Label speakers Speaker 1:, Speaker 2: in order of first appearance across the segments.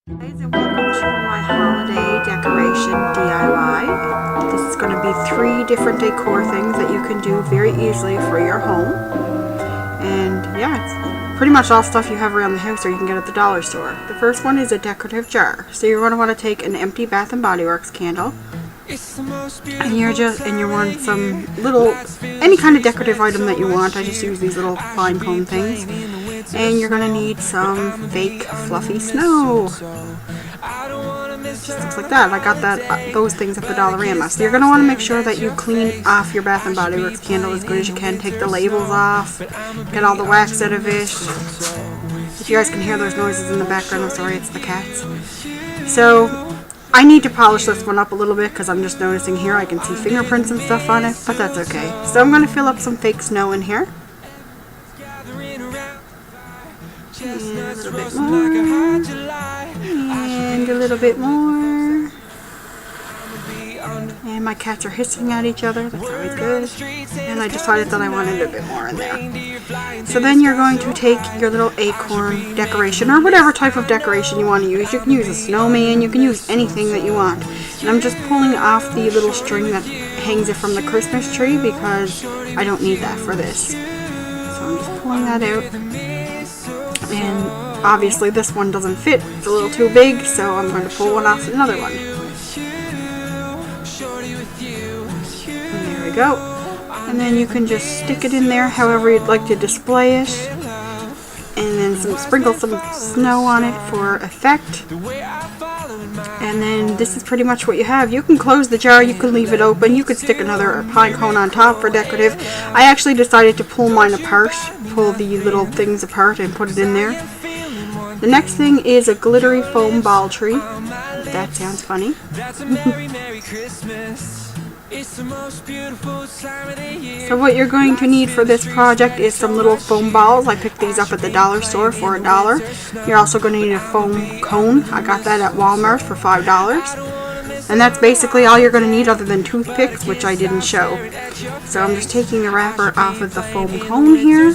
Speaker 1: Guys, and welcome to my holiday decoration DIY. This is going to be 3 different decor things that you can do very easily for your home. And yeah, it's pretty much all stuff you have around the house or you can get at the dollar store. The first one is a decorative jar. So you're going to want to take an empty Bath & Body Works candle. And you want some little, any kind of decorative item that you want. I just use these little fine cone things. And you're gonna need some fake fluffy snow. Just looks like that. I got those things at the Dollarama. So you're gonna want to make sure that you clean off your Bath & Body Works candle as good as you can. Take the labels off, get all the wax out of it. If you guys can hear those noises in the background, I'm sorry, it's the cats. So I need to polish this one up a little bit because I'm just noticing here I can see fingerprints and stuff on it, but that's okay. So I'm going to fill up some fake snow in here. And a little bit more. And a little bit more. And my cats are hissing at each other. That's always good. And I decided that I wanted a bit more in there. So then you're going to take your little acorn decoration or whatever type of decoration you want to use. You can use a snowman. You can use anything that you want. And I'm just pulling off the little string that hangs it from the Christmas tree because I don't need that for this. So I'm just pulling that out. And obviously this one doesn't fit. It's a little too big, so I'm going to pull one off another one. And there we go. And then you can just stick it in there however you'd like to display it. And then sprinkle some snow on it for effect. And then this is pretty much what you have. You can close the jar, you can leave it open, you could stick another pine cone on top for decorative. I actually decided to pull mine apart, pull the little things apart and put it in there. The next thing is a glittery foam ball tree. That sounds funny. So what you're going to need for this project is some little foam balls. I picked these up at the dollar store for $1. You're also going to need a foam cone. I got that at Walmart for $5. And that's basically all you're going to need other than toothpicks, which I didn't show. So I'm just taking the wrapper off of the foam cone here.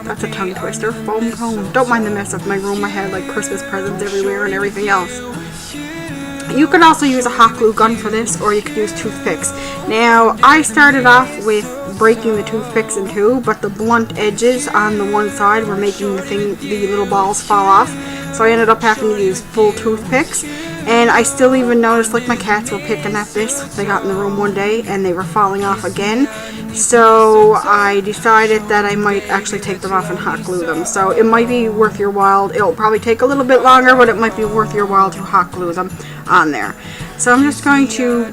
Speaker 1: That's a tongue twister. Foam cone. Don't mind the mess of my room. I had like Christmas presents everywhere and everything else. You could also use a hot glue gun for this, or you could use toothpicks. Now, I started off with breaking the toothpicks in two, but the blunt edges on the one side were making the little balls fall off. So I ended up having to use full toothpicks. And I still even noticed like my cats were picking at this. They got in the room one day and they were falling off again. So I decided that I might actually take them off and hot glue them. So it might be worth your while. It'll probably take a little bit longer, but it might be worth your while to hot glue them on there. So I'm just going to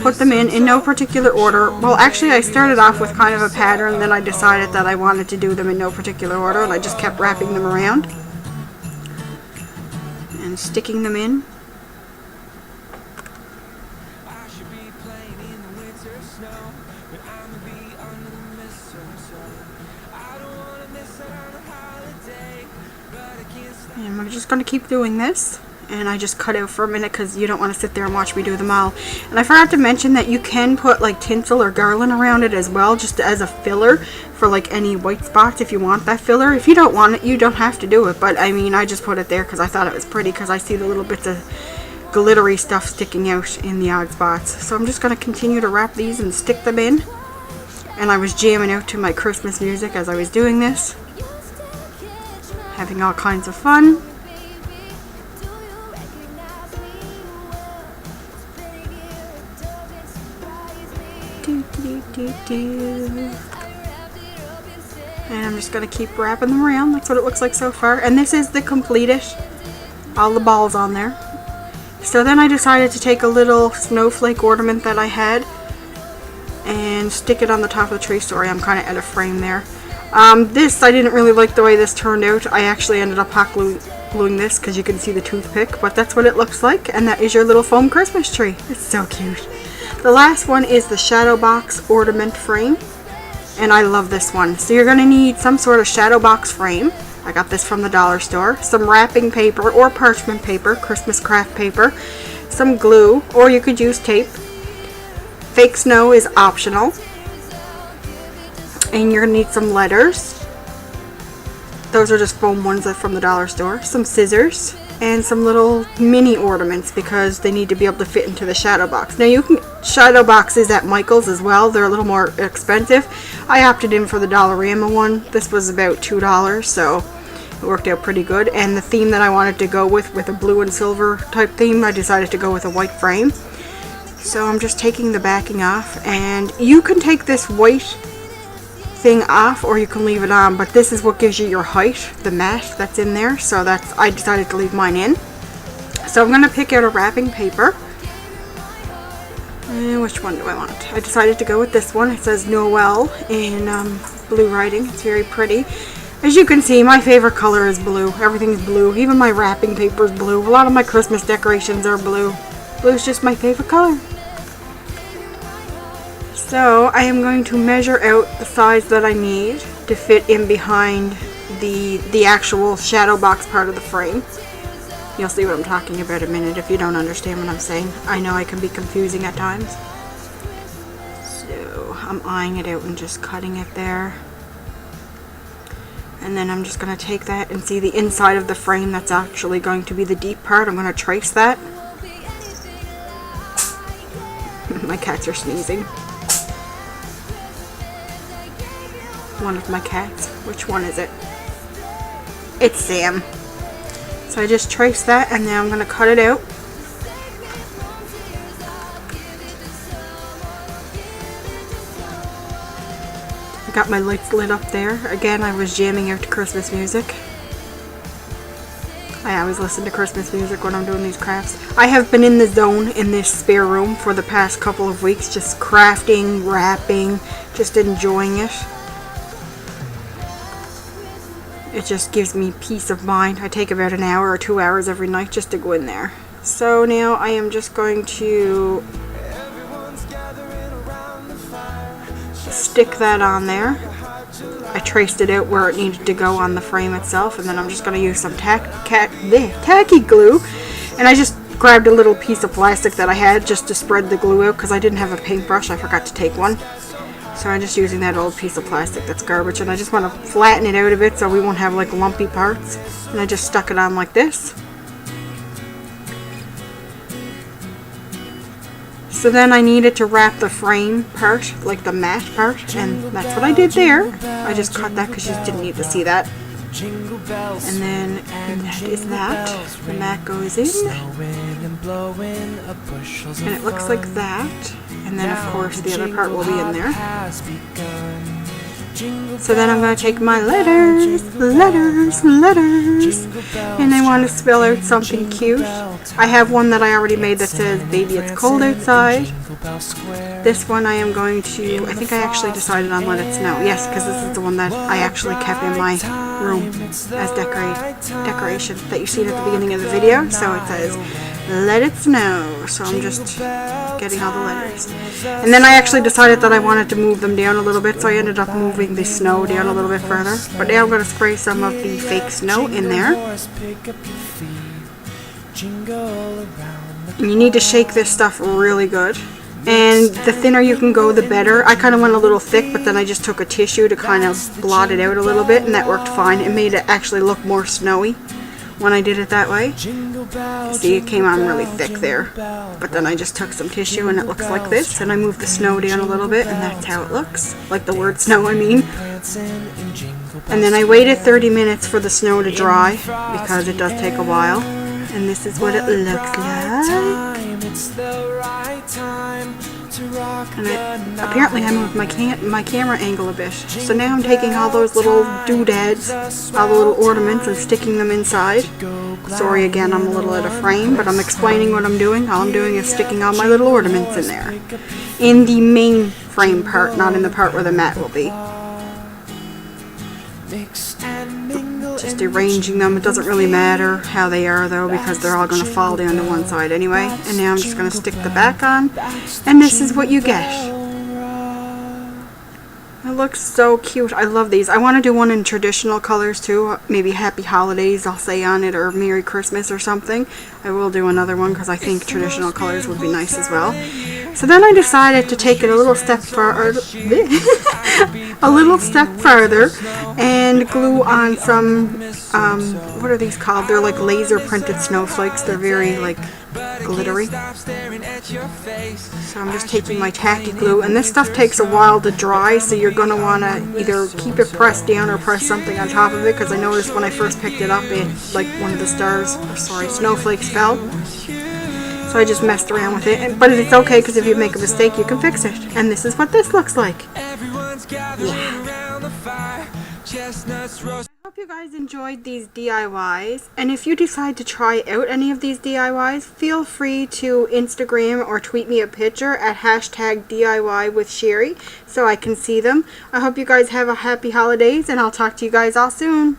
Speaker 1: put them in no particular order. Well, actually I started off with kind of a pattern, then I decided that I wanted to do them in no particular order, and I just kept wrapping them around and sticking them in. And I'm just going to keep doing this. And I just cut out for a minute because you don't want to sit there and watch me do them all. And I forgot to mention that you can put like tinsel or garland around it as well, just as a filler for like any white spots if you want that filler. If you don't want it, you don't have to do it. But I mean, I just put it there because I thought it was pretty, because I see the little bits of glittery stuff sticking out in the odd spots. So I'm just going to continue to wrap these and stick them in. And I was jamming out to my Christmas music as I was doing this, having all kinds of fun. And I'm just going to keep wrapping them around. That's what it looks like so far. And this is the complete-ish. All the balls on there. So then I decided to take a little snowflake ornament that I had and stick it on the top of the tree. Sorry, I'm kind of out of frame there. This, I didn't really like the way this turned out. I actually ended up hot gluing this because you can see the toothpick. But that's what it looks like. And that is your little foam Christmas tree. It's so cute. The last one is the Shadowbox Ornament frame, and I love this one. So you're going to need some sort of Shadowbox frame. I got this from the dollar store. Some wrapping paper or parchment paper, Christmas craft paper, some glue, or you could use tape. Fake snow is optional. And you're going to need some letters. Those are just foam ones from the dollar store. Some scissors. and some little mini ornaments because they need to be able to fit into the shadow box. Now you can shadow boxes at Michael's as well. They're a little more expensive. I opted in for the Dollarama one. This was about $2, so it worked out pretty good. And the theme that I wanted to go with a blue and silver type theme, I decided to go with a white frame. So I'm just taking the backing off, and you can take this white thing off or you can leave it on, but this is what gives you your height, the mat that's in there. So I decided to leave mine in. So I'm going to pick out a wrapping paper. And which one do I want? I decided to go with this one. It says Noel in blue writing. It's very pretty. As you can see, my favorite color is blue. Everything's blue. Even my wrapping paper is blue. A lot of my Christmas decorations are blue. Blue is just my favorite color. So I am going to measure out the size that I need to fit in behind the actual shadow box part of the frame. You'll see what I'm talking about in a minute if you don't understand what I'm saying. I know I can be confusing at times. So I'm eyeing it out and just cutting it there. And then I'm just going to take that and see the inside of the frame that's actually going to be the deep part. I'm going to trace that. My cats are sneezing. One of my cats. Which one is it? It's Sam. So I just traced that, and now I'm going to cut it out. I got my lights lit up there. Again, I was jamming out to Christmas music. I always listen to Christmas music when I'm doing these crafts. I have been in the zone in this spare room for the past couple of weeks, just crafting, wrapping, just enjoying it. It just gives me peace of mind. I take about an hour or 2 hours every night just to go in there. So now I am just going to stick that on there. I traced it out where it needed to go on the frame itself, and then I'm just going to use some tacky glue. And I just grabbed a little piece of plastic that I had just to spread the glue out because I didn't have a paintbrush. I forgot to take one. So I'm just using that old piece of plastic that's garbage, and I just want to flatten it out a bit so we won't have like lumpy parts. And I just stuck it on like this. So then I needed to wrap the frame part, like the mat part, and that's what I did there. I just cut that because you didn't need to see that. And then that is that. The mat goes in. And it looks like that. And then of course the other part will be in there. So then I'm going to take my letters, and I want to spell out something cute. I have one that I already made that says, "Baby, it's cold outside." This one I am going to, I think I actually decided on Let It Snow. Yes, because this is the one that I actually kept in my room as decoration that you seen at the beginning of the video. So it says, "Let It Snow." So I'm just getting all the letters. And then I actually decided that I wanted to move them down a little bit, so I ended up moving the snow down a little bit further. But now I'm going to spray some of the fake snow in there. And you need to shake this stuff really good. And the thinner you can go, the better. I kind of went a little thick, but then I just took a tissue to kind of blot it out a little bit, and that worked fine. It made it actually look more snowy when I did it that way. See, it came on really thick there. But then I just took some tissue and it looks like this. And I moved the snow down a little bit, and that's how it looks. Like the word snow, I mean. And then I waited 30 minutes for the snow to dry, because it does take a while. And this is what it looks like. And apparently I moved my camera angle a bit. So now I'm taking all those little doodads, all the little ornaments, and sticking them inside. Sorry again, I'm a little out of frame, but I'm explaining what I'm doing. All I'm doing is sticking all my little ornaments in there. In the main frame part, not in the part where the mat will be. Just arranging them. It doesn't really matter how they are though, because they're all going to fall down to one side anyway. And now I'm just going to stick the back on, and this is what you get. It looks so cute. I love these. I want to do one in traditional colors too. Maybe Happy Holidays I'll say on it, or Merry Christmas or something. I will do another one because I think traditional colors would be nice as well. So then I decided to take it a little step further, and glue on some, what are these called? They're like laser printed snowflakes. They're very like glittery. So I'm just taking my tacky glue, and this stuff takes a while to dry, so you're going to want to either keep it pressed down or press something on top of it, because I noticed when I first picked it up, like one of the snowflakes fell. So I just messed around with it, but it's okay, because if you make a mistake, you can fix it. And this is what this looks like. I hope you guys enjoyed these DIYs, and if you decide to try out any of these DIYs, feel free to Instagram or tweet me a picture at #DIY with Sherry so I can see them. I hope you guys have a happy holidays, and I'll talk to you guys all soon.